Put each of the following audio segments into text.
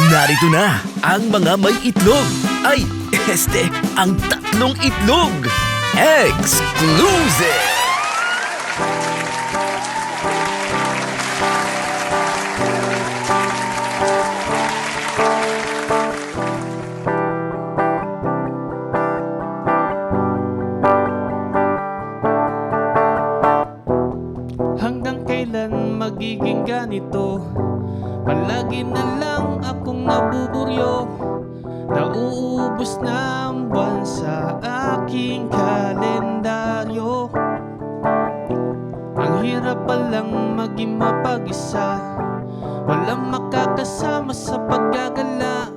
Narito na ang mga may itlog. Ay, ang tatlong itlog. Exclusive! Hanggang kailan magiging ganito? Palagi na lang akong nabuburyo. Nauubos na ang buwan sa aking kalendaryo. Ang hirap palang maging mapag-isa. Walang makakasama sa paggagala.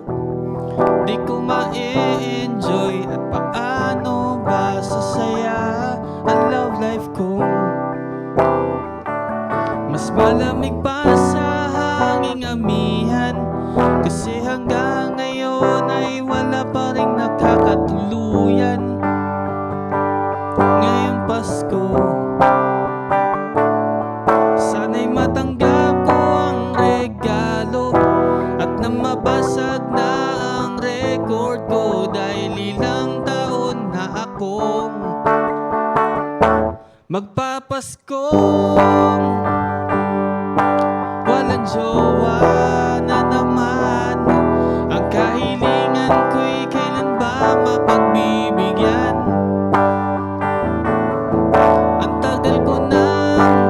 Di ko ma-enjoy at paano ba sasaya ang love life ko? Mas malamig pa sa hanging amihan, kasi hanggang ngayon ay wala pa rin nakakatuluyan. Ngayong Pasko, sana'y matanggap ko ang regalo at na mabasag na ang record ko, dahil ilang taon na akong magpapaskong walang jowa na naman. Ang kahilingan ko'y kailan ba mapagbibigyan? Ang tagal ko nang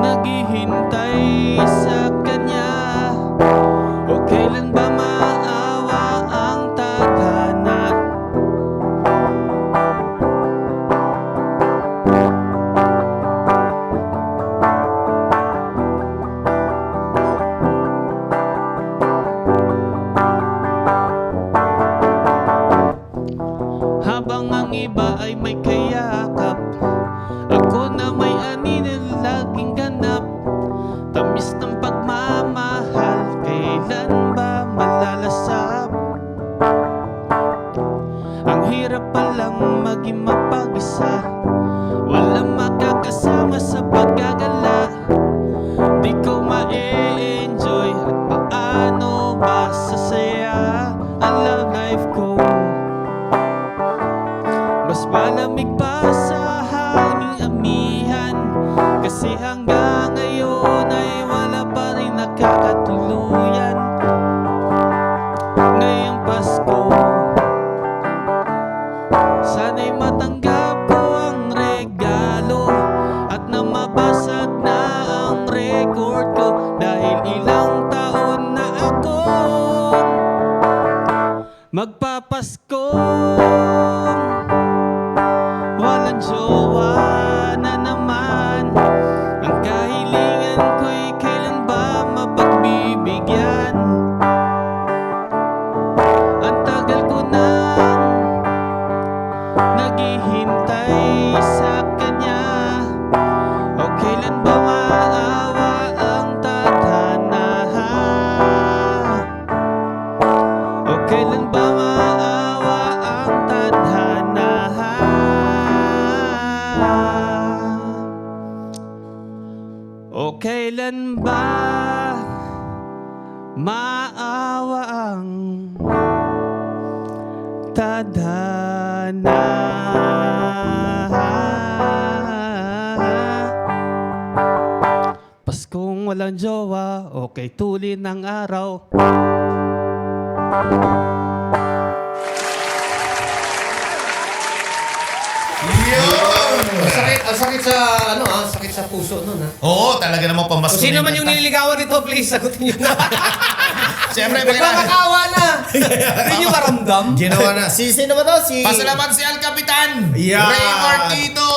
naghihintay sa kanya. O kailan ba maawa ang tadhana? Habang ang iba ay may kayakap, ako na may anino laging ganap. Tamis ng pagmamahal, kailan ba malalasap? Ang hirap palang maging mapag-isa. Walang makakasama sa paggagala. Di ko ma-enjoy at paano ba sasaya ang love life ko? Mas malamig pa sa hanging amihan, kasi hanggang ngayon ay wala pa rin nakakatuluyan. Ngayong Pasko, sana'y matanggap ko ang regalo at na mabasag na ang record ko, dahil ilang taon na akong magpapaskong walang jowa na naman. Ang kahilingan ko'y kailan ba mapagbibigyan? Ang tagal ko nang naghihintay sa kanya. O kailan ba maawa ang tadhana? O kailan ba maawa ang tadhana? O kailan ba maawa ang tadhana? Paskong walang jowa, okay tulin ng araw. Ang sakit sa, sakit sa puso nun, ha? Oo, talaga namang Kung pamasko. sino man yung nililigawan nito, please, sagutin nyo na. Siyempre, Nagkakakawa na. Hindi nyo maramdam. Ginawa na. Sino ba to? Pasalamat si El Capitan! Yeah. Ray Martito!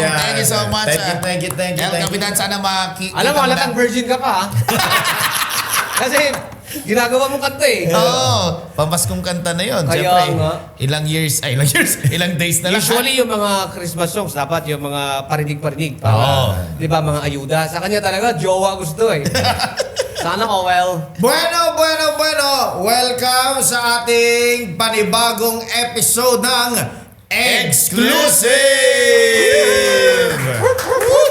Yeah. Thank you so much. Thank you. El Capitan, sana makikita Alam mo, halatang virgin ka pa, ha? Kasi, ginagawa mong kanta eh. Oo, pamaskong kanta na yun. Kaya Siyempre, nga. ilang days na lang. Usually, yung mga Christmas songs, dapat yung mga parinig-parinig. Para, Oo. di ba, mga ayuda. Sa kanya talaga, jowa gusto eh. Sana well. Bueno. Welcome sa ating panibagong episode ng Exclusive!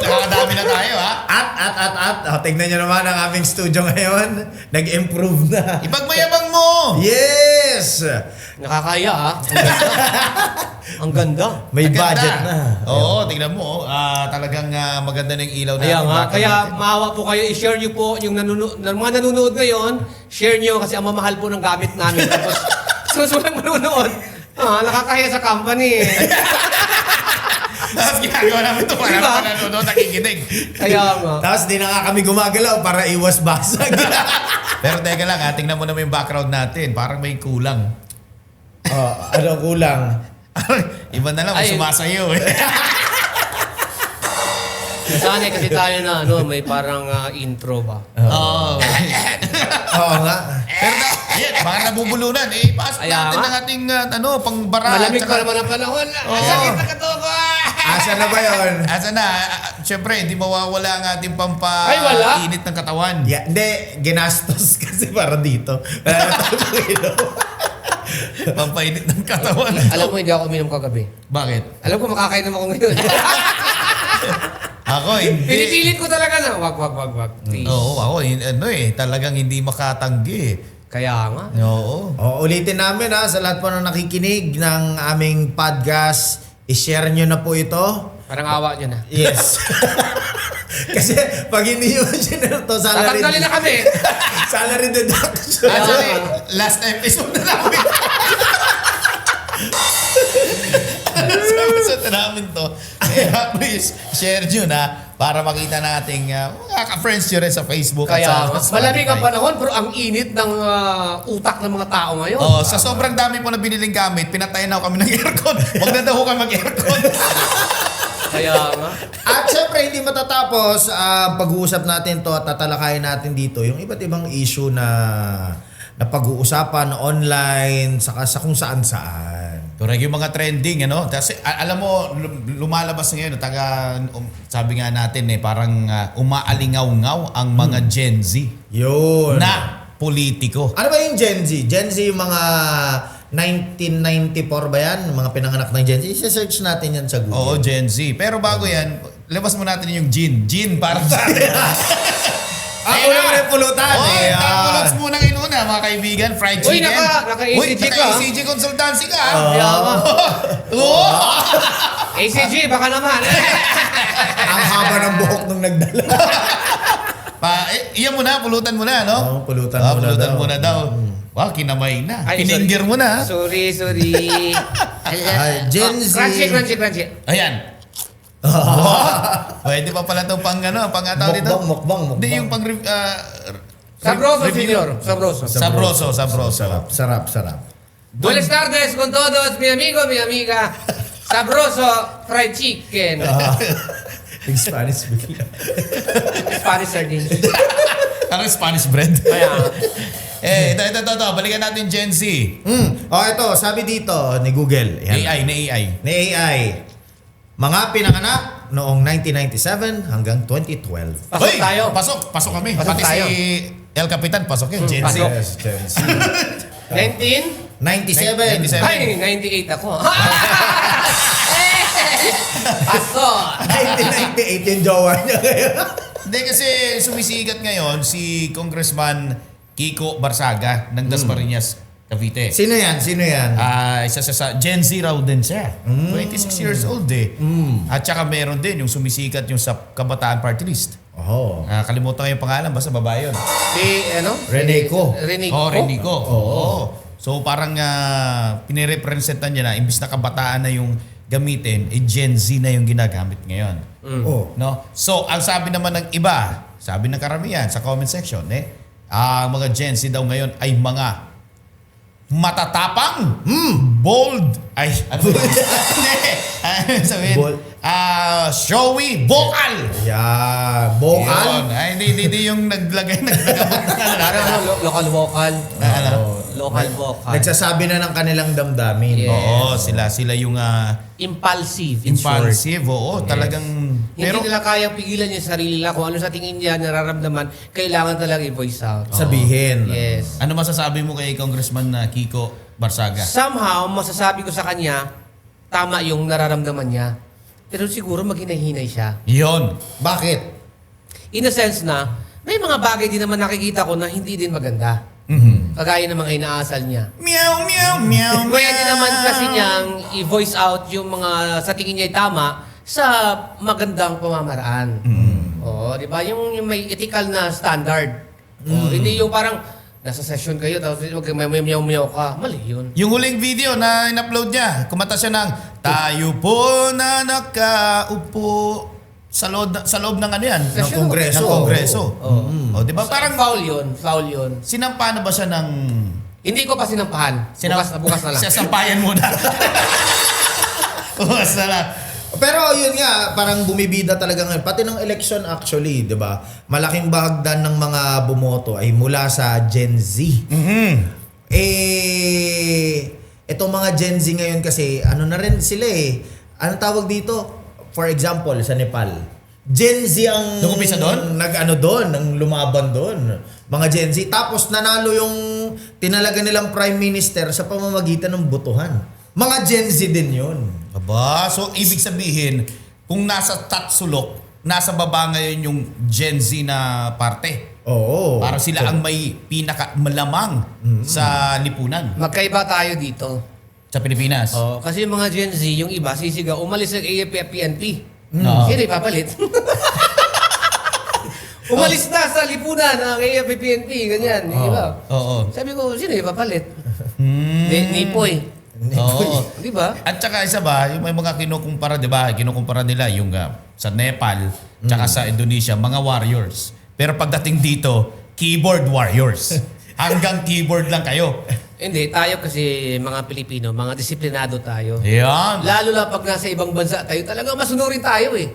Nakakadami na tayo, ha? At. Tignan nyo naman ang aming studio ngayon. Nag-improve na. Ipagmayabang mo! Yes! Nakakaya ah. Ang ganda. May Maganda. budget na. Oo, tingnan mo. Talagang maganda na yung ilaw natin. Kaya nga, Bakit kaya natin? maawa po kayo, i-share nyo po yung mga nanonood ngayon, share nyo kasi ang mamahal po ng gamit namin. Tapos, susunod manonood, nakakaya sa company eh. Tapos ginagawa namin ito para Diba? nanonood, nakikinig. Kaya nga. Tapos di na nga kami gumagalaw para iwas basag. Pero teka lang, tingnan mo naman yung background natin. Parang may kulang. Ano kulang? Iba na lang, Ay. sumasayo eh. Sanay kasi tayo na may parang intro ba? Oo. Oo nga. Pero yan, baka nabubulunan. Pasok Kaya natin nga. ang ating pangbara. Malamig Tsaka- pa naman ang panahon. Oo. Ang sakit na katuko! Asa na ba yun? Asa na? Siyempre, hindi mawawala ang ating Ay, wala. init ng katawan. Yeah, hindi, ginastos kasi para dito. Wala na tayo Panginoon. Pampainit ng katawan. Alam mo, hindi ako uminom kagabi. Bakit? Alam ko, makakainom ako ngayon. Ako, hindi. Pinipilit ko talaga na, wag. Please. Oo, ako, talagang hindi makatanggi. Kaya nga. Oo. Ulitin namin sa lahat po na nakikinig ng aming podcast, i-share nyo na po ito. Parang awa nyo na. Yes. Kasi pag hindi nyo sinare to, Tatanggalin na kami. salary deduction. Actually, last episode na namin. Sa namin to. Kaya please, share nyo na para makita nating mga ka-friends nyo rin sa Facebook. Kaya at sa malamig ang Spotify. panahon pero ang init ng utak ng mga tao ngayon. Oh, sa sobrang dami po na biniling gamit, pinatayin na kami ng aircon. Huwag na daw kami mag-aircon. Kaya nga. At syempre, hindi matatapos pag-uusap natin to at tatalakayin natin dito yung iba't ibang issue na pag-uusapan online, saka sa kung saan-saan. Correct, yung mga trending, Kasi alam mo, lumalabas ngayon, sabi nga natin parang umaalingaw-ngaw ang mga Gen Z Yun. na politiko. Ano ba yung Gen Z? Gen Z yung mga 1994 ba yan? Mga pinanganak ng Gen Z? I-search natin yan sa Google. Oo, Gen Z. Pero bago yan, labas mo natin yung gin. Gin para sa atin. Una mo yung pulutan. Oy, tapos muna kayo muna, mga kaibigan. Fried Uy, chicken. naka-ACG ka. Naka-ACG consultancy ka. Kaya nga. Oo. ACG, baka naman. Ang haba ng buhok nung nagdala. Iyan mo na, pulutan mo na, no? Oo, pulutan mo na pulutan daw. mo na daw. Wow, kinamay na. Ay, Piningger mo na. Sorry. Ay, Gen Z. Crunchy. Ayan. Pwede pa pala itong pang-ataw dito. Mukbang. Hindi, yung pang... Sabroso, review. señor. Sabroso. Sabroso. Sarap. Buenas tardes con todos, mi amigo, mi amiga. Sabroso fried chicken. Big Spanish bigla. Spanish sardines. Parang Spanish bread. Kaya, Ito. Balikan natin Gen Z. Ito, sabi dito ni Google. Yan. AI. Ni AI. Mga pinanganak noong 1997 hanggang 2012. Pasok tayo. Pasok kami. Pasok Pati tayo. si El Capitan, pasok yan. Gen Z. pasok. Yes, Gen Z. 19? 97. 97. Ay, 98 ako. Pasok. 1998 yung jowa niya ngayon. Hindi kasi sumisikat ngayon si Congressman Kiko Barsaga ng Dasmariñas, Cavite. Sino yan? Isa sa Gen Z raw din siya. 26 years old eh. At saka meron din yung sumisikat yung sa Kabataan Party List. Oh. Kalimutan ko yung pangalan, basta babae yun. Si, Reneco. Reneco. Oo. So parang pinirepresentan niya na, imbis na kabataan na yung gamitin, Gen Z na yung ginagamit ngayon. Oh. No? So, ang sabi naman ng iba, sabi ng karamihan sa comment section, ang mga Gen Z daw ngayon ay mga matatapang, bold, ay, ano ba yun? Hindi. Sabihin, Bold. showy, vocal. Yeah. Yun. Bokal. Ay, hindi yung naglagabot na Parang local vocal. ano. Local vocal. Nagsasabi na ng kanilang damdamin. Yeah. Oo, sila yung Impulsive. in short. impulsive. Oo, talagang... Hindi nila kayang pigilan yung sarili nila. Kung ano sa tingin niya, nararamdaman, kailangan talaga i-voice out. Sabihin. Yes. Ano masasabi mo kay Congressman Kiko Barsaga? Somehow, masasabi ko sa kanya, tama yung nararamdaman niya. Pero siguro maghinay-hinay siya. Yon. Bakit? In a sense na, may mga bagay din naman nakikita ko na hindi din maganda. Kagaya ng mga inaasal niya. Meow, meow, meow, Pwede naman kasi niyang i-voice out yung mga sa tingin niya ay tama sa magandang pamamaraan. Oo, di ba? Yung may ethical na standard. Hindi yung parang nasa session kayo tapos may meow-meow ka. Mali yun. Yung huling video na in-upload niya, kumanta siya ng tayo po na nakaupo sa loob ng ano yan? Ng kongreso. Ng kongreso. O, di ba? Parang Parang foul yun. sinampa na ba siya ng... Hindi ko pa sinampahan. Bukas na lang. Sasampayan muna. Bukas na lang. Pero yun nga, parang bumibida talaga ngayon. Pati ng election actually, di ba? Malaking bahagdan ng mga bumoto ay mula sa Gen Z. Itong mga Gen Z ngayon kasi, ano na rin sila eh. Anong tawag dito? For example, sa Nepal. Gen Z ang Nag-umpisa doon? nag-ano doon, ang lumaban doon. Mga Gen Z. Tapos nanalo yung tinalaga nilang Prime Minister sa pamamagitan ng botohan. Mga Gen Z din yun. Aba, so ibig sabihin, kung nasa tatsulok, nasa baba ngayon yung Gen Z na parte. Oo. Para sila ang may pinakamalamang sa lipunan Magkaiba tayo dito. sa Pilipinas. Oh, kasi yung mga Gen Z, yung iba sisigaw, umalis ng AFP-PNP. Oo. Sino ipapalit? Umalis na sa lipunan ang AFP-PNP, ganyan. Yung iba. Oo. Sabi ko, sino ipapalit? Nipoy. Oo. Di ba? At saka isa ba, yung may mga kinukumpara, di ba? Kinukumpara nila yung sa Nepal, tsaka sa Indonesia, mga warriors. Pero pagdating dito, keyboard warriors. Hanggang keyboard lang kayo. Hindi, tayo kasi mga Pilipino, mga disiplinado tayo. Yan. Lalo na pag nasa ibang bansa tayo, talaga masunurin tayo eh.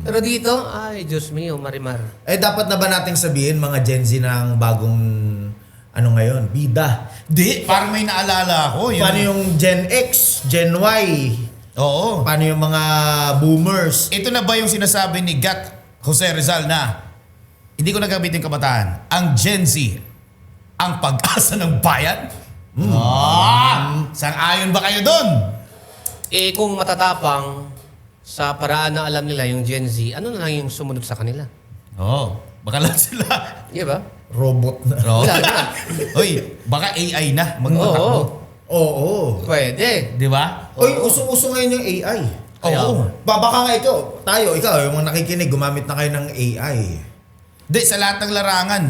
Pero dito, ay Diyos mio, marimar. Dapat na ba nating sabihin mga Gen Z ng bagong ano ngayon, bida? Di, parang may naalala ako. Yun. Paano yung Gen X, Gen Y? Oo. Paano yung mga boomers? Ito na ba yung sinasabi ni Gat Jose Rizal na hindi ko nagamitin kabataan, ang Gen Z, ang pag-asa ng bayan? Sang-ayon ba kayo doon? Eh kung matatapang sa paraan na alam nila yung Gen Z, ano na lang yung sumunod sa kanila? Oo. Baka lang sila. Di ba? Robot na. Oo. Wala na. Uy, baka AI na magtatakbo. Oo. Pwede. Di ba? Oy, uso-uso ngayon yung AI. Oo. Baka nga ikaw, yung mga nakikinig, gumamit na kayo ng AI. Di, sa lahat ng larangan,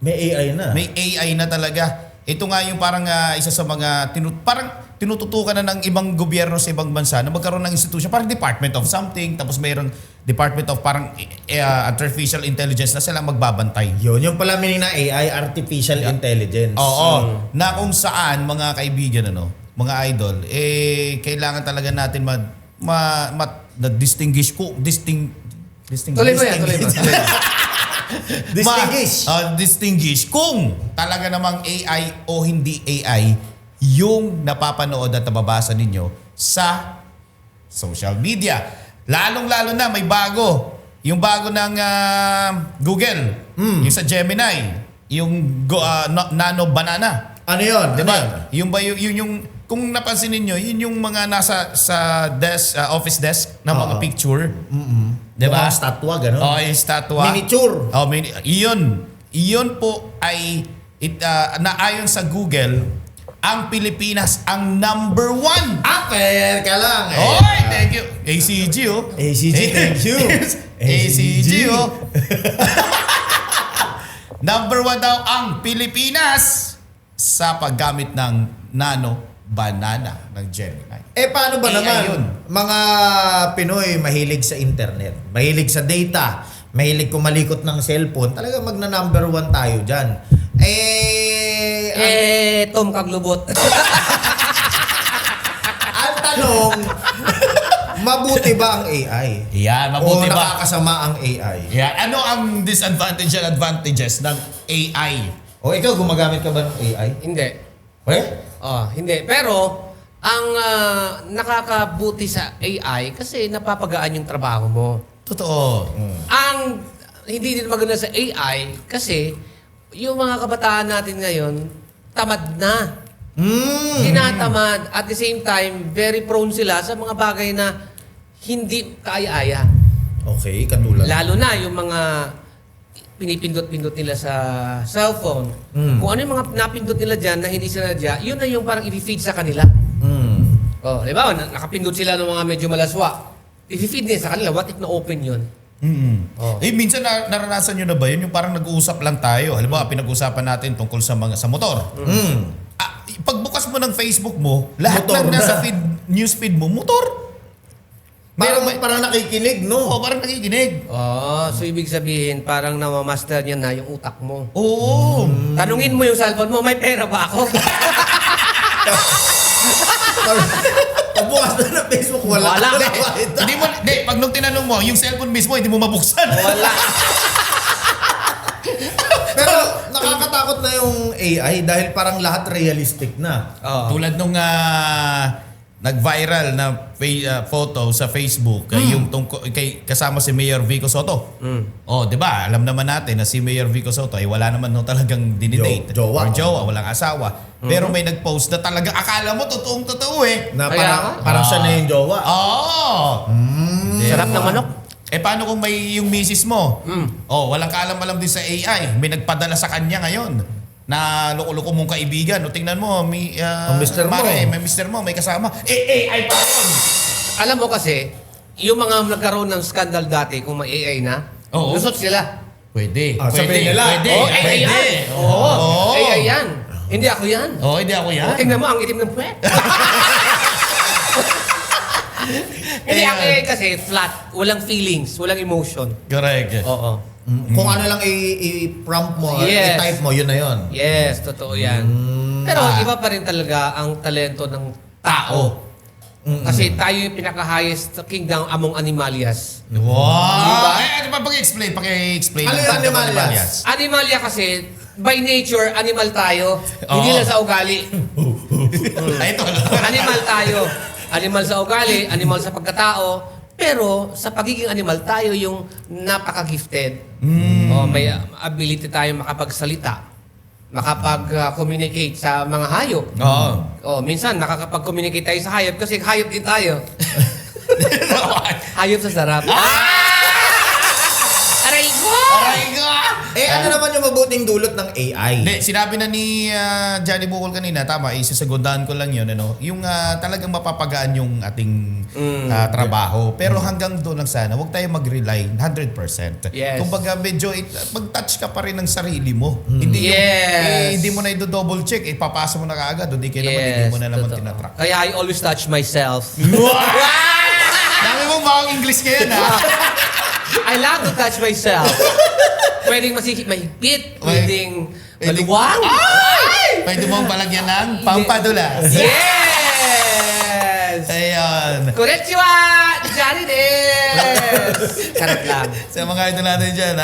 May AI na. may AI na talaga. Ito nga yung parang isa sa mga parang tinututukan na ng ibang gobyerno sa ibang bansa na magkaroon ng institution, parang Department of something, tapos mayroong Department of parang Artificial Intelligence na sila magbabantay. Yun, yung pala meaning na AI, Artificial Intelligence. Oo. Na kung saan, mga kaibigan, mga idol, kailangan talaga natin distinguish ko, Tuloy mo yan, tuloy mo. Distinguish. Distinguish kung talaga namang AI o hindi AI yung napapanood at nababasa ninyo sa social media. Lalong-lalo na may bago. Yung bago ng Google, yung sa Gemini, yung Nano Banana. Ano yun? Diba? Yung ba yung kung napansin niyo, yun yung mga nasa sa desk, office desk na mga picture. Diba? Mga statwa, gano'n. Oh, yung statwa. Miniature. Oh, iyon po ay naayon sa Google, ang Pilipinas ang number 1. Ka lang. Oy, thank you. ACG, oh. ACG, thank you. ACG, oh. Number 1 daw ang Pilipinas sa paggamit ng Nano Banana ng Gemini. Paano ba AI naman? yun. Mga Pinoy mahilig sa internet, mahilig sa data, mahilig kumalikot ng cellphone. Talaga magna-number 1 tayo dyan. Tom Kaglubot. Ang tanong, mabuti ba ang AI? Yan, mabuti O ba? nakakasama ang AI? Yan, ano ang disadvantage and advantages ng AI? O ikaw, gumagamit ka ba ng AI? Hindi. Hindi. Pero, ang nakakabuti sa AI, kasi napapagaan yung trabaho mo. Totoo. Ang hindi din maganda sa AI, kasi yung mga kabataan natin ngayon, tamad na. Tinatamad. At the same time, very prone sila sa mga bagay na hindi kaaya-aya. Okay, katulad. Lalo na yung mga pinipindot-pindot nila sa cellphone. Kung ano yung mga napindot nila dyan na hindi sinadya, yun na yung parang i-feed sa kanila. Oh, di ba? Nakapindot sila ng mga medyo malaswa. I-feed nila sa kanila. What if na-open yun? Oh. Minsan naranasan nyo na ba yun? Yung parang nag-uusap lang tayo. Halimbawa, pinag-uusapan natin tungkol sa motor. Pagbukas mo ng Facebook mo, lahat Motor ng na. nasa newsfeed mo, motor. Parang nakikinig, no? Oo, parang nakikinig. Oh, so ibig sabihin, parang namamaster niya na yung utak mo. Oo. Tanungin mo yung cellphone mo, may pera ba ako? Pagbukas na ng Facebook, wala. Wala. Hindi, pag nung tinanong mo, yung cellphone mismo, hindi mo mabuksan. Wala. Pero nakakatakot na yung AI dahil parang lahat realistic na. Oh. Tulad nung nag-viral na photo sa Facebook, yung kasama si Mayor Vico Soto. Oh, 'di ba? Alam naman natin na si Mayor Vico Soto ay wala naman no talagang dinidate Jowa. or jowa, walang asawa. Pero may nag-post na talaga akala mo totoong-totoo eh. Na Kaya parang siya na yung jowa. Oo. Sarap ng manok. Paano kung may yung misis mo? Oh, walang kaalam-alam din sa AI. May nagpadala sa kanya ngayon na loko-loko mong kaibigan. O tingnan mo, may Mister mo. may mister mo, may kasama. AI pa yun. Alam mo kasi, yung mga nagkaroon ng scandal dati, kung may AI na, Oo. lusot sila. Pwede. Sabihin nila. Pwede. Oh, AI Pwede. yan. Oo. AI yan. Hindi ako yan. Oo, hindi ako yan. Tingnan mo, ang itim ng puwet. Hindi ako AI kasi flat. Walang feelings, walang emotion. Correct. Oo. Kung ano lang i-prompt mo, Yes. i-type mo, yun na yun. Yes, totoo yan. Pero iba pa rin talaga ang talento ng tao. Kasi tayo yung pinaka-highest kingdom among animalias. Wow! Eh, pag-explain. Pag-explain. Ano yung animalias? Animalia kasi, by nature, animal tayo. Hindi Oo. lang sa ugali. Ay, ito. Animal tayo. Animal sa ugali, animal sa pagkatao. Pero sa pagiging animal, tayo yung napaka-gifted. May ability tayo makapagsalita. Makapag-communicate sa mga hayop. Oo. Minsan nakakapag-communicate tayo sa hayop kasi hayop din tayo. Hayop sa sarap. Aray ko! Aray ko! Ano naman yung mabuting dulot ng AI? Hindi, sinabi na ni Johnny Bukol kanina, tama, isasagundahan ko lang yun, ano, yung talagang mapapagaan yung ating trabaho. Pero hanggang doon lang sana, huwag tayo mag-rely 100%. Yes. Kumbaga, medyo mag-touch ka pa rin ng sarili mo. Hindi Yes. hindi mo na i-double check, ipapasa mo na kaagad, hindi hindi mo na naman totoo. tinatrack. Kaya I always touch myself. Dami mong bawang English ngayon, ha? I love to touch myself. Pwedeng mahigpit, pwedeng maluwang. Pwede mong palagyan ng pampadulas. Yes! Ayun. Konnichiwa! Johnny Des! Sarap lang. Sa mga idol natin dyan,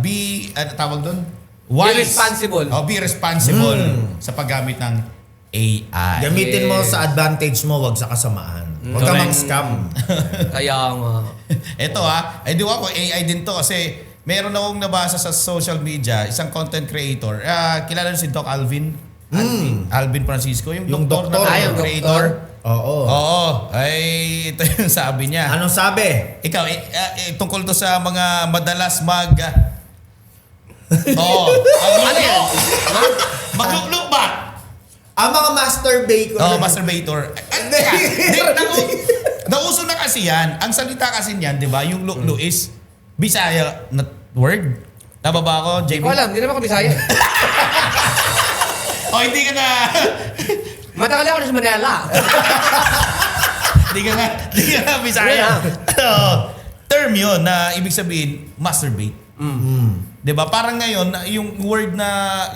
be, ano tawag doon? Be responsible. Be responsible sa paggamit ng AI. Gamitin mo sa advantage mo, wag sa kasamaan. Wag ka Correct. mang-scam. Kaya nga. Ito ay di ako AI din to kasi meron akong nabasa sa social media, isang content creator. Kilala niyo si Doc Alvin? Alvin Francisco, yung doktor na doktor. content Yung creator. Oo. Oo, ay ito yung sabi niya. Anong sabi? Ikaw, tungkol to sa mga madalas Ano yan? magluklo ba? Ang mga masturbator. Masturbator. Nauso na kasi yan. Ang salita kasi niyan, di ba? Yung luklo is Bisaya na word. Tama ba ako, JB? Hindi ko alam, hindi naman ako Bisaya. Hindi ka na... Matagal ako na sa Manila. Hindi ka na Bisaya. Term yun na ibig sabihin, masturbate. Di ba? Parang ngayon, yung word na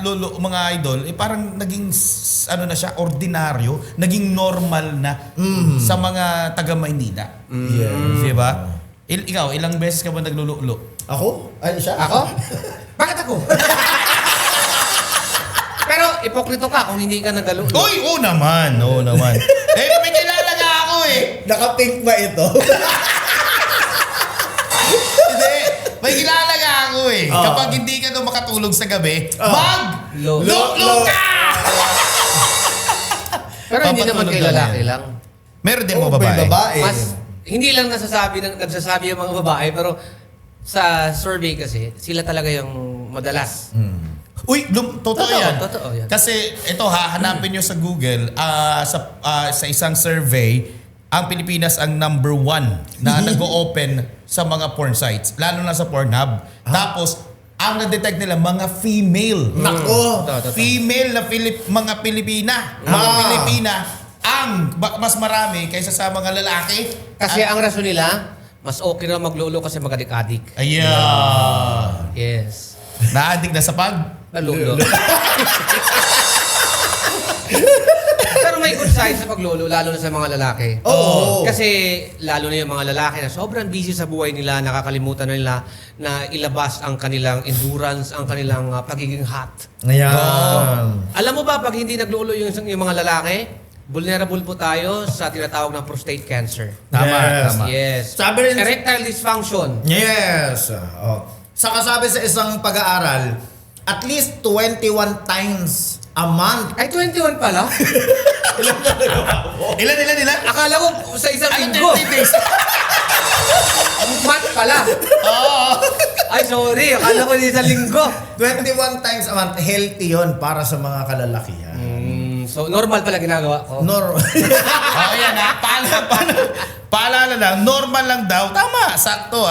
lolo, mga idol, parang naging, ano na siya, ordinaryo, naging normal na sa mga taga-Maynila. Yes. Di ba? Ikaw, ilang beses ka ba naglululo? Ako? Ay, siya? Ako? Bakit ako? Pero ipokrito ka kung hindi ka nagalulo. Uy! Oo naman. Oo naman. May kilala nga ako eh. Naka-pink ba ito? Hindi. May kilala nga ako eh. Kapag hindi ka daw makatulog sa gabi, mag-luklo ka! Pero hindi naman Papatulog kay lang lalaki yan. lang. Meron din Oo, mo babae. may babae. Mas hindi lang nagsasabi yung mga babae, pero sa survey kasi, sila talaga yung madalas. Uy, totoo yan. Totoo yan. Kasi ito hanapin nyo sa Google, sa isang survey, ang Pilipinas ang number 1 na nag-open sa mga porn sites, lalo na sa Pornhub. Tapos, ang na-detect nila, mga female. Nako! Totoo. Female na mga Pilipina. Mga Pilipina ang mas marami kaysa sa mga lalaki. Kasi ang rason nila, mas okay na maglolo kasi magadik-adik. Ayan. Yes. Na-addict na sa Nalulo. Pero may good side sa paglolo, lalo na sa mga lalaki. Oo. Kasi lalo na yung mga lalaki na sobrang busy sa buhay nila, nakakalimutan na nila na ilabas ang kanilang endurance, ang kanilang pagiging hot. Ayan. Alam mo ba, pag hindi naglolo yung mga lalaki, vulnerable po tayo sa tinatawag na prostate cancer. Yes. Yes. Sabi rin- Erectile dysfunction. Yes. Saka sabi sa isang pag-aaral, at least 21 times a month. Ay, 21 pala? Ilan? Akala ko sa isang Ano, linggo. 30 days? Month pala. Oo. Ay, sorry. Akala ko sa linggo. 21 times a month, healthy yon para sa mga kalalakihan. So, normal pala ginagawa ko. Yan paalala lang, normal lang daw. Tama, sakto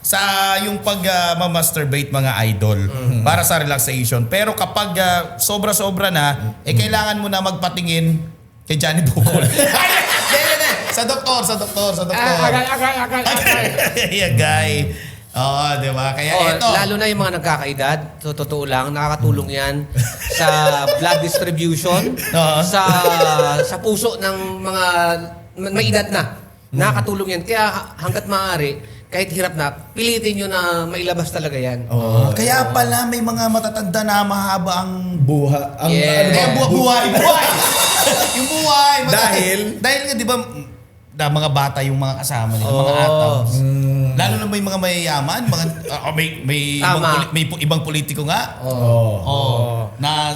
sa yung pag-masturbate mga idol para sa relaxation. Pero kapag sobra-sobra na, kailangan mo na magpatingin kay Johnny Bukol. Sa doktor. Yeah, guy. Oo, di ba? Kaya ito. Lalo na yung mga nagkakaedad. So, totoo lang, nakakatulong yan sa blood distribution, Oo. sa puso ng mga may edad na. Nakakatulong yan. Kaya hanggat maaari, kahit hirap na, pilitin nyo na mailabas talaga yan. Kaya pala may mga matatanda na mahaba ang Yes. buhay. Yung buhay. Dahil nga, di ba, mga bata yung mga kasama nila, mga atoms. Lalo na may mga mayayaman, may Tama. ibang politiko nga. Na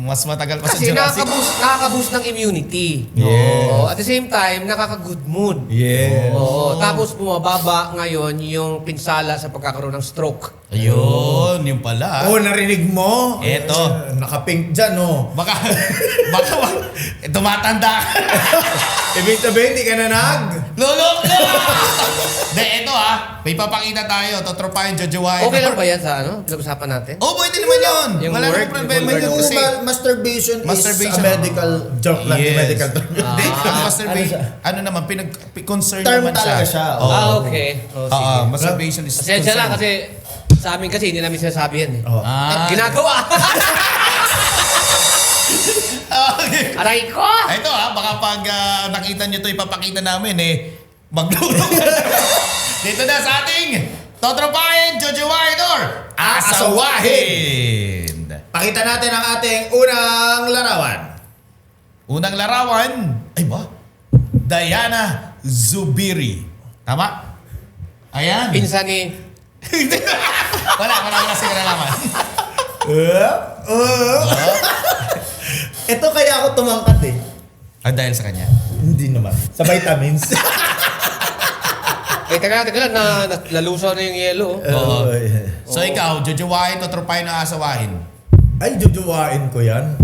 mas matagal pa sa Kasi Jurassic. nakaka-boost ng immunity. Yes. At the same time, nakaka-good mood. Yes. Tapos bumababa ngayon yung pinsala sa pagkakaroon ng stroke. Ayun, yung pala. Narinig mo? Eto. Nakapink dyan, Baka tumatanda ka. Ibig sabihin, hindi ka na Lolo! Ito may papakita tayo. Totropahin, jojowain. Okay lang ba yan sa pinag-usapan natin? Pwede naman yun. Yung Wala word, namang problema yung yun word. kasi. Masturbation is Masturbation. a medical joke lang. Yes. Medical term. Hindi, masturbation. Ano siya? Ano naman, concern Term naman talaga siya. Oo. Okay. Sige. Masturbation is Pasensya lang concern. kasi sa amin kasi hindi namin sinasabi yan eh. Ginagawa! Okay. Aray ko! Ito baka pag nakita nyo ito, ipapakita namin maglulong ka na. Dito na sa ating Totropahin, jojowain or asawahin. Pakita natin ang ating unang larawan. Unang larawan, Diana Zubiri. Tama? Ayan. Pinsan ni... wala kasi nalaman. Ito kaya ako tumangkat Dahil sa kanya. Hindi naman. Sa vitamins. teka lang, nalusaw na yung yelo. So ikaw, jojowain, totropahin o asawahin? Ay, jujuwain ko yan.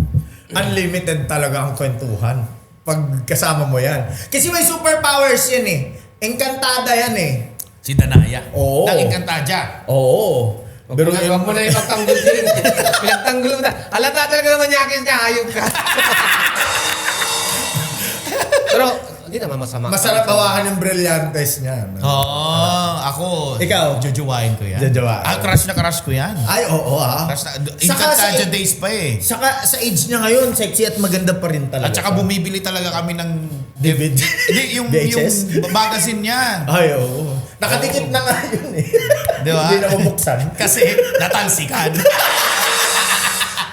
Unlimited talaga ang kwentuhan. Pag kasama mo yan. Kasi may superpowers yan Encantada yan Si Danaya. Oo. Ng Encantadia. Oo. Pero huwag mo na ipagtanggol din. Pinagtanggol mo na. Halata talaga naman yakis niya, hayop ka. Pero, hindi naman masama. Masarap hawakan yung brillantes niya. Ako. Ikaw? Jojowain ko yan. Jojowain. Crush na crush ko yan. Ay, oo Crush na, Saka Encantadia sa- days pa Saka sa age niya ngayon, sexy at maganda pa rin talaga. At saka bumibili talaga kami ng DVD. Hindi, yung VHS? magazine niya. Ay, oo. Nakatikip na nga yun Di ba? Hindi na bubuksan. Kasi natalsikan.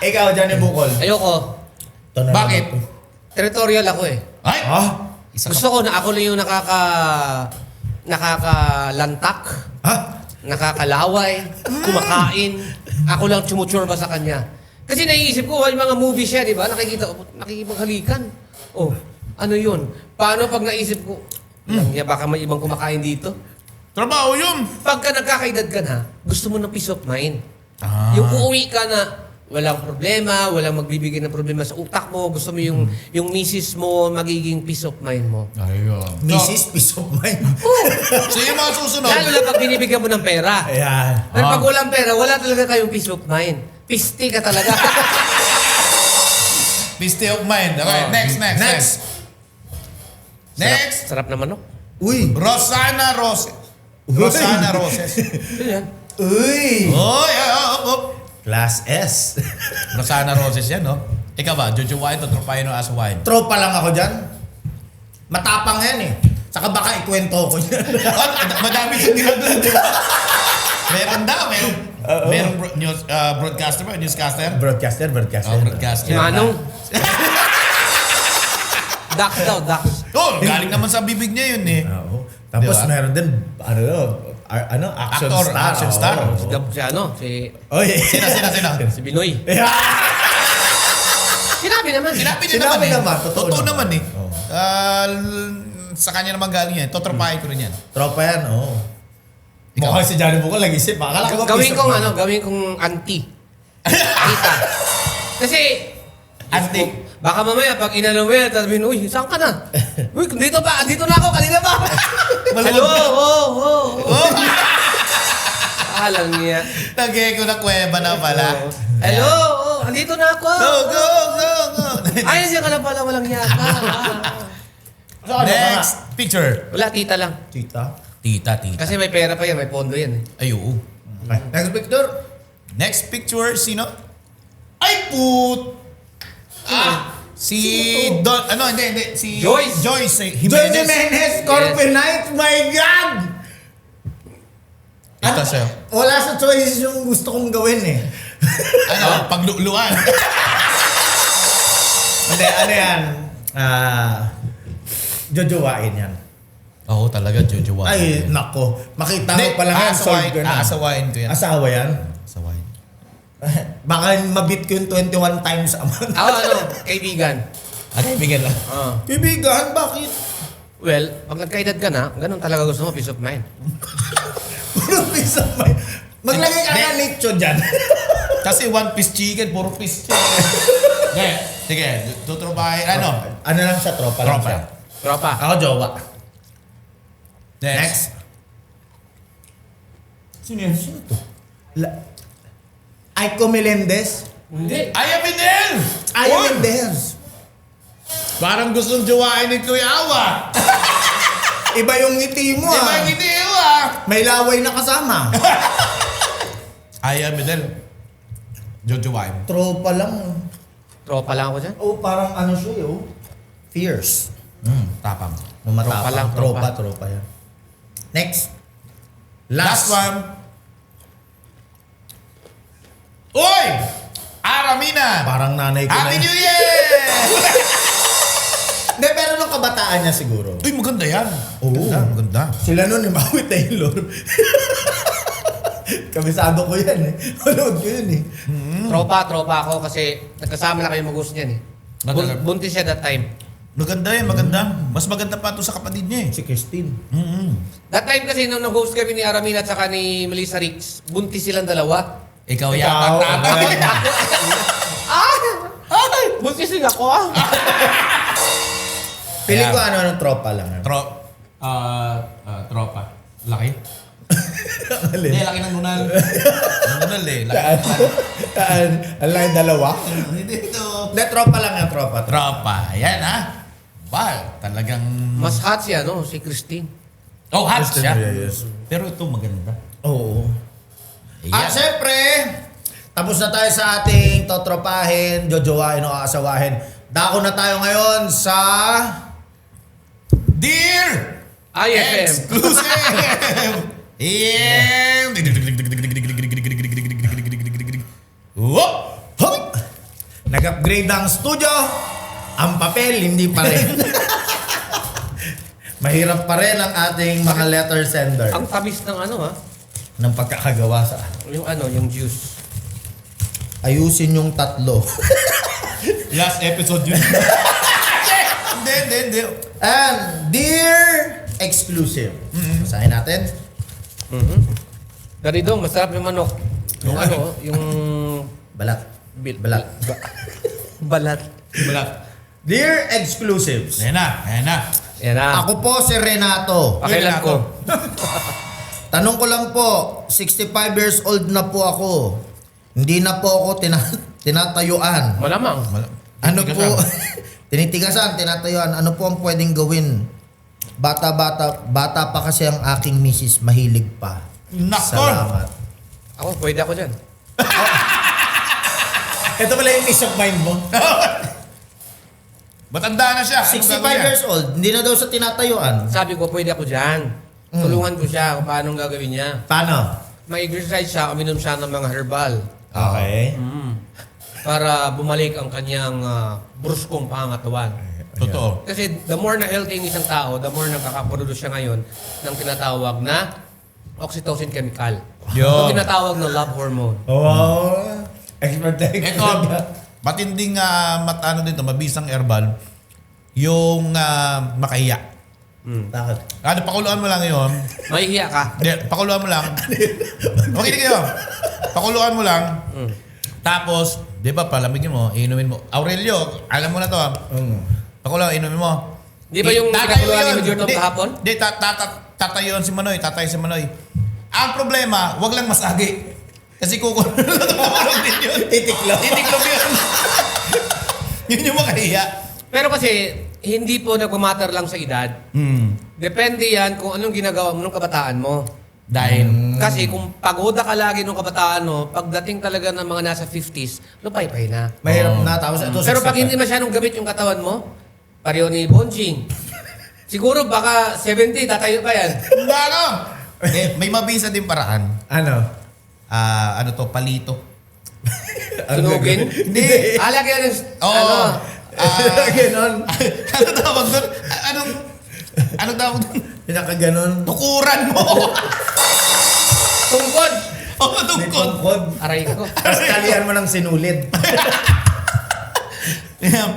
Ikaw, Johnny Bukol. Ayoko. Ito na Bakit? naman to. Territorial ako eh. Ay! Isa Gusto ko na ako lang yung nakakalantak, nakakalaway, kumakain. Ako lang tsumutsurba sa kanya. Kasi naiisip ko, yung mga movie siya, di ba? Nakikipaghalikan. Ano yun? Paano pag naisip ko, Baka may ibang kumakain dito. Trabaho yun. Pagka nagkakaedad ka na, gusto mo ng peace of mind. Ah. Yung uuwi ka na, walang problema, walang magbibigay ng problema sa utak mo. Gusto mo yung misis mo, magiging peace of mind mo. Ayun. Mrs. Peace of Mind. So yung mga susunod. Lalo na pag binibigyan mo ng pera. Ayan. Pero pag walang pera, wala talaga kayong peace of mind. Piste ka talaga. Piste of mind. Okay, next. Next. Sarap naman, no? Uy. Rosana Roses. Rosana Roses. Yun yan. Uy. Oy, Class S. Rosana Roses yan, no? Ikaw ba, jojowain to, tropahin o asawain? Tropa lang ako dyan. Matapang yan eh. Saka baka ikwento ko yan. Madami sa nilaglan, di ba? Merong news, broadcaster ba? Newscaster? Broadcaster. Oh, broadcaster. Si Manong. Dax daw, Dax. Oh, galing naman sa bibig niya yun eh. Oo. Tapos Diba? meron din, action Actor, star. action star. Oo. Si Oy. Sino? si Binoy. Sinabi naman. Sinabi niya Sinabi naman naman, eh. totoo Totoo naman. naman eh. Sa kanya naman galing yan. Totropahin ko rin yan. Tropa yan, oo. Ikaw? Mukhang si Johnny Bukol nag-isip. Akala ko Gawin kong auntie. Tita. Kasi, Auntie. baka mamaya pag inano mo yan, sabihin, uy, saan ka na? Uy, dito na ako, kanina ba? Hello, oh. Alam niya. Nag-echo na kuweba na pala. Hello, andito na ako. Go. Ay, siya ka na pala, walang yaka. Next picture. Wala, tita lang. Tita. Tita. Kasi may pera pa yan, may pondo yan. Ay, oo. Okay. Next picture. Next picture, sino? Ay, put! Si Don, hindi. Si Joyce. Joyce John Jimenez. Jimenez, Corpenite, my God! Ito siya. Wala sa choices yung gusto kong gawin eh. Pagluluan. Hindi, ano yan? Jojowain yan. Oo, talaga, jojowain. Ay, nako. Makita mo pa lang yan, solve ko na. Aasawain ko yan. Asawa yan? Aasawain. Baka mabit ko yung 21 times a month. Ako, kaibigan. Kaibigan lang. Kaibigan, bakit? Well, pag nagkaedad ka na, ganun talaga gusto mo, peace of mind. Puro piece of mind. Maglagay ka na nicho dyan. Kasi one piece chicken, puro piece chicken. Sige, tutropahin. Ano lang siya, tropa lang Tropa. siya. Tropa. Ako, jowa. Next. Sino yan? Sino to? Aiko Melendez? Hindi. Aya Fidel! Aiko Uy! Melendez. Parang gustong jowain ni Kuya Awa. Iba yung ngiti mo Di ba ah. yung hindi Awa? May laway na kasama. Aya Fidel. Jojowain. Tropa lang. Tropa lang ako dyan. Oh, parang ano siya eh, oh. Fierce. Tapang. Matapang. Tropa lang, tropa. Tropa yan. Next. Last one. Uy! Aramina! Parang nanay ko Happy na. New Year! Hindi, pero nung kabataan niya siguro. Uy, maganda yan. Oo. Maganda. Sila nun ni Maui Taylor. Kabisado ko yan eh. Manood ko yun eh. Tropa ako kasi nagkasama na kayo mag-gusto niyan eh. Buntis siya that time. Maganda yan, maganda. Mas maganda pa ito sa kapatid niya eh. Si Christine. That time kasi nung nag-host kami ni Aramina at saka ni Melissa Ricks, buntis silang dalawa. Ikaw Ikaw, yata tatay. Ay! Buntis din ako ah! Piling ko ano, tropa lang. Tropa. Laki? Alin? Hindi, laki ng nunal. Nunal eh. Laki. Ang laki dalawa? Hindi ito. Hindi, tropa lang yan, tropa. Tropa. Yan ha. Wow, talagang... Mas hot siya, no? Si Christine. Oh, hot Christine siya. Reyes. Pero ito maganda. Oo. Ayan. At syempre, tapos na tayo sa ating totropahin, jojowain o aasawahin. Dako na tayo ngayon sa... Dear IFM. Exclusive! Yeah! Whoop! Hoy! Nag-upgrade ang studio. Ang papel, hindi pa rin. Mahirap pa rin ang ating mga letter sender Ang tamis ng ano ha? ng pagkakagawa sa Yung juice. ayusin yung tatlo. Last episode yun. Hindi. And dear exclusive. Basahin natin. Garidong, masarap yung manok. Yung yung Balat. Balat. balat. Dear exclusives, Ayan na. Yan na. ako po si Renato. Pakilan ko. Tanong ko lang po, 65 years old na po ako. Hindi na po ako tinatayuan. Malamang. Ano po? Tinitigasan, tinatayuan. Ano po ang pwedeng gawin? Bata pa kasi ang aking misis, mahilig pa. Nako! Salamat. Ako, pwede ako dyan. Ito pala yung peace of mind mo. Matanda na siya. Anong 65 gagawin niya? years old, hindi na daw sa tinatayuan. Sabi ko, pwede ako dyan. Tulungan ko siya kung paano gagawin niya. Paano? Mag-exercise siya, uminom siya ng mga herbal. Okay. Para bumalik ang kanyang bruskong pangatawan. Totoo. Kasi the more na healthy ang isang tao, the more nagkakaproduce siya ngayon ng tinatawag na oxytocin chemical. Yo. Ito tinatawag na love hormone. Wow. Expert Ito, matinding mabisang herbal, yung makahiya. Bakit? Pakuluan mo lang yun. Mahihiya ka. Hindi, pakuluan mo lang. Makinig kayo. Pakuluan mo lang. Tapos, di ba, palamigin mo, inumin mo. Aurelio, alam mo na to. Pakuluan, inumin mo. Di ba yung Tatayo pinakuluan ni yun. Major Tom Di, kahapon? Di, tatayuan si Manoy. Tatay si Manoy. Ang problema, wag lang masagi. Kasi kukulong din yun. Titiklop. Titiklop yun. Yun yung makahiya. Pero kasi, hindi po nagmamatter lang sa edad. Depende yan kung anong ginagawa mo nung kabataan mo. Dahil, Kasi kung pagoda ka lagi nung kabataan mo, pagdating talaga ng mga nasa 50s, lupay-pay na. Mahirap na tapos ito. Pero pag hindi masyadong gamit yung katawan mo, pareho ni Bonjing. Siguro baka 70, tatayo pa yan. may mabisa din paraan. Ano? Ano to, palito. Sunugin? Hindi. Alagyan ng... Oo. Ganon. Ano tawag doon? Ano tawag doon? Pinakaganon. Tukuran mo! Tungkod! Oo, May tungkod. tungkod. Aray ko. Tapos kalihan mo ng sinulid.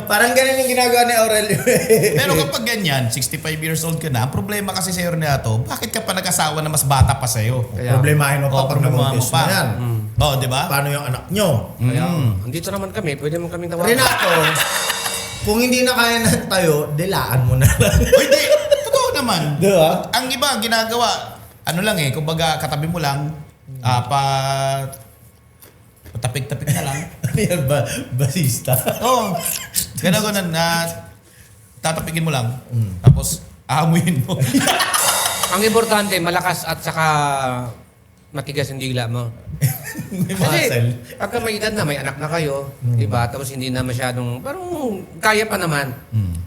Parang ganun yung ginagawa ni Aurelio. Pero kapag ganyan, 65 years old ka na, ang problema kasi sa Renato, bakit ka pa nag-asawa na mas bata pa sa'yo? Kaya- Problemahin mo pa pag problema mo nabuntis mo pa. yan. Oo, di ba? Paano yung anak nyo? Kaya, andito naman kami. Pwede mo kaming tawagan. Renato, kung hindi na kaya ng tayo, dilaan mo na lang. O hindi, totoo naman. Diba? Ang iba, ginagawa, ano lang kumbaga katabi mo lang, patapik-tapik na lang. Ano yan ba? Basista? Oo. Ganun na tatapikin mo lang. Tapos, aamuin mo. Ang importante, malakas at saka matigas yung dila mo. May Kasi, muscle. pagka may edad na, may anak na kayo, diba? Tapos hindi na masyadong, parang kaya pa naman.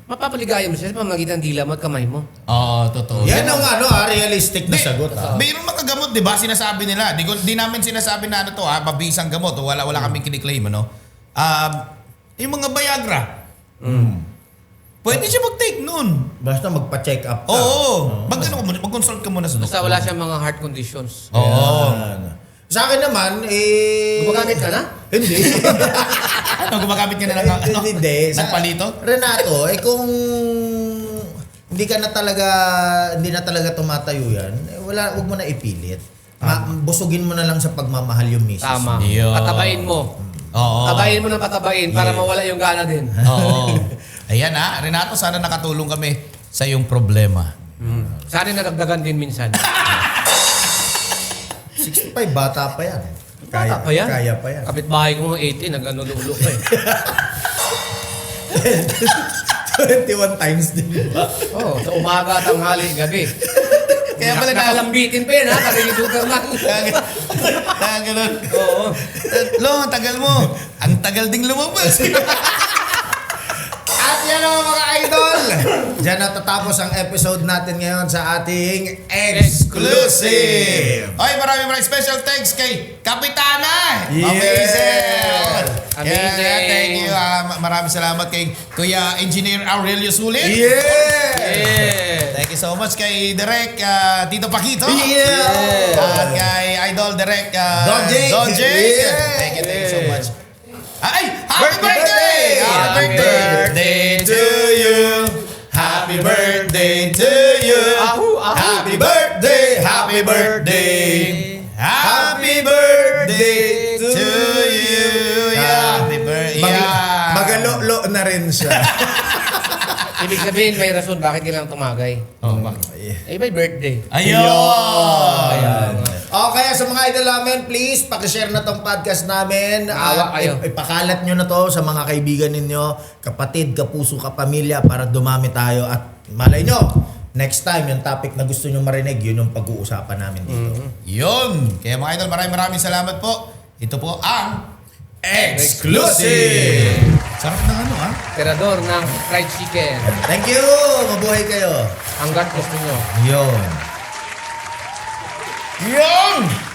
Mapapaligaya mo siya sa pamagitan ng dila mo at kamay mo. Oo, totoo. Yan ang realistic na sagot. Mayroon makagamot, di ba? Sinasabi nila. Di namin sinasabi na ano to, mabisang gamot. Wala kaming kiniklaim, ano? Yung mga Viagra. Pwede siya mag-take nun. Basta magpa-check up ka. Oo. Mag-consult ka muna sa Basta doktor. wala siyang mga heart conditions. Oo. Yan. Sa akin naman, Gumagamit ka na? Hindi. Ano, gumagamit ka na ng Hindi. nagpalito? Renato, kung hindi na talaga tumatayo yan, wag mo na ipilit. Busugin mo na lang sa pagmamahal yung misis. Tama. Yun. Patabain mo. Oo. Tabayin mo ng patabain para mawala yung gana din. Oo. Ayan Renato, sana nakatulong kami sa iyong problema. Sana nadagdagan din minsan. 65, bata pa yan. Bata pa yan? Kaya pa yan. Kapitbahay ko mga 80, nag-ano-lulo pa eh. 21 times din ba? Oo, sa umaga, tanghali, gabi. Kaya pala nakalambitin pa yan ha, kasi yung Superman. Ganun. Oo. Lo, ang tagal mo. Ang tagal ding lumabas. At yan ang mga idol! Diyan natatapos ang episode natin ngayon sa ating Exclusive! Oy, maraming special thanks kay Kapitana! Yeah! Amazing. Thank you. Maraming salamat kay Kuya Engineer Aurelio Sulit. Yeah! Yeah. Thank you so much kay Direk Tito Paquito. Yeah! At kay Idol Direk Don Jake. Don Jake. Yeah. Thank you so much. Ay! Happy birthday! Happy Happy birthday to you! Happy birthday to you! Ahu, Naglaho na rin siya. Ibig sabihin, may rason bakit kailangan tumagay. Eh, may birthday. Ayun! O kaya sa mga idol namin, please, pakishare na tong podcast namin. Awa kayo. Ipakalat nyo na to sa mga kaibigan ninyo, kapatid, kapuso, kapamilya, para dumami tayo. At malay nyo, next time, yung topic na gusto nyo marinig, yun yung pag-uusapan namin dito. Yun! Kaya mga idol, maraming salamat po. Ito po ang Exclusive! Sarap ng ano Tirador ng fried chicken. Thank you! Mabuhay kayo! Hanggat gusto nyo. Yun. Yun!